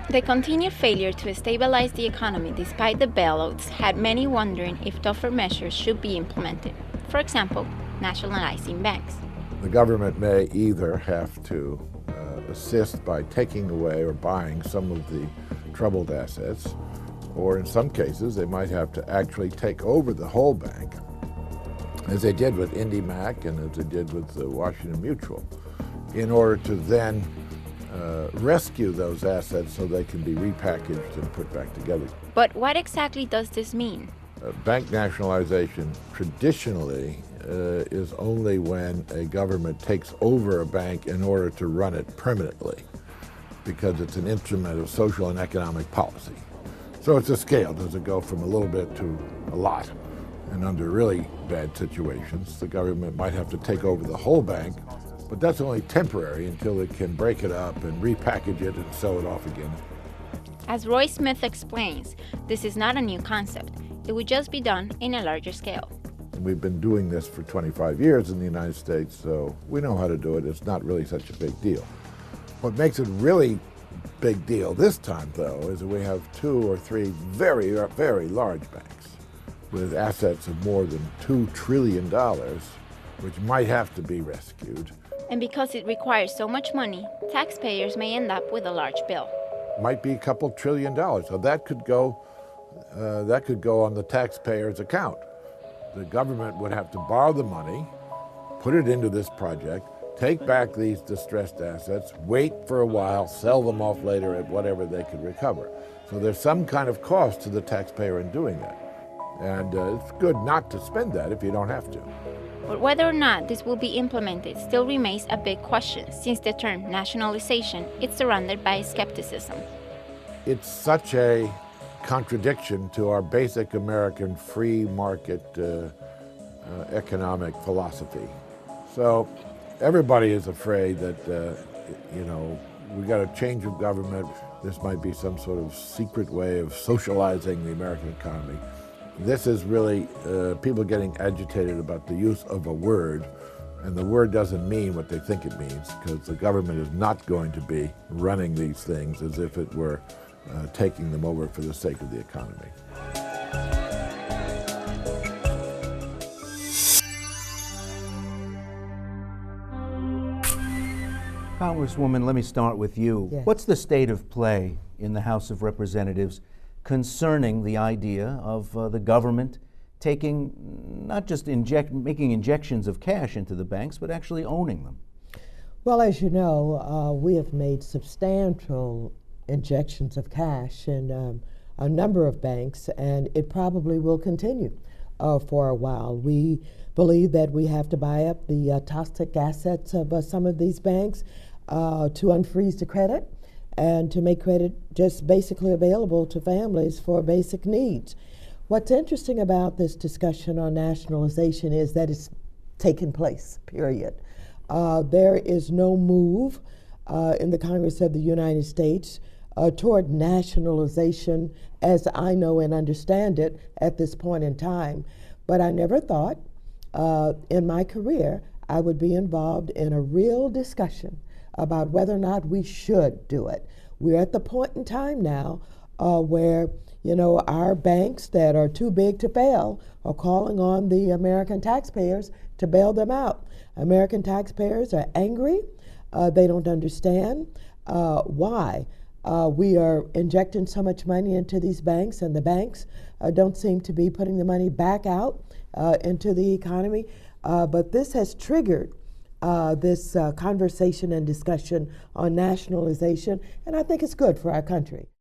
The continued failure to stabilize the economy despite the bailouts had many wondering if tougher measures should be implemented. For example, nationalizing banks. The government may either have to assist by taking away or buying some of the troubled assets, or in some cases they might have to actually take over the whole bank, as they did with IndyMac and as they did with the Washington Mutual, in order to then rescue those assets so they can be repackaged and put back together. But what exactly does this mean? Bank nationalization traditionally is only when a government takes over a bank in order to run it permanently, because it's an instrument of social and economic policy. So it's a scale. Does it go from a little bit to a lot? And under really bad situations, the government might have to take over the whole bank, but that's only temporary until it can break it up and repackage it and sell it off again. As Roy Smith explains, this is not a new concept. It would just be done in a larger scale. We've been doing this for 25 years in the United States, so we know how to do it. It's not really such a big deal. What makes it really big deal this time, though, is that we have 2 or 3 very, very large banks with assets of more than $2 trillion, which might have to be rescued. And because it requires so much money, taxpayers may end up with a large bill. Might be a couple $1 trillion, so that could go on the taxpayer's account. The government would have to borrow the money, put it into this project, take back these distressed assets, wait for a while, sell them off later at whatever they could recover. So there's some kind of cost to the taxpayer in doing that. And it's good not to spend that if you don't have to. But whether or not this will be implemented still remains a big question, since the term nationalization is surrounded by skepticism. It's such a contradiction to our basic American free market economic philosophy. So everybody is afraid that, we got a change of government. This might be some sort of secret way of socializing the American economy. This is really people getting agitated about the use of a word, and the word doesn't mean what they think it means, because the government is not going to be running these things as if it were taking them over for the sake of the economy. Congresswoman, let me start with you. Yes. What's the state of play in the House of Representatives concerning the idea of the government taking, not just making injections of cash into the banks, but actually owning them? Well, as you know, we have made substantial injections of cash in a number of banks, and it probably will continue for a while. We believe that we have to buy up the toxic assets of some of these banks to unfreeze the credit and to make credit just basically available to families for basic needs. What's interesting about this discussion on nationalization is that it's taken place, period. There is no move in the Congress of the United States toward nationalization as I know and understand it at this point in time. But I never thought in my career I would be involved in a real discussion about whether or not we should do it. We're at the point in time now where, our banks that are too big to fail are calling on the American taxpayers to bail them out. American taxpayers are angry. They don't understand why we are injecting so much money into these banks, and the banks don't seem to be putting the money back out into the economy. But this has triggered this conversation and discussion on nationalization, and I think it's good for our country.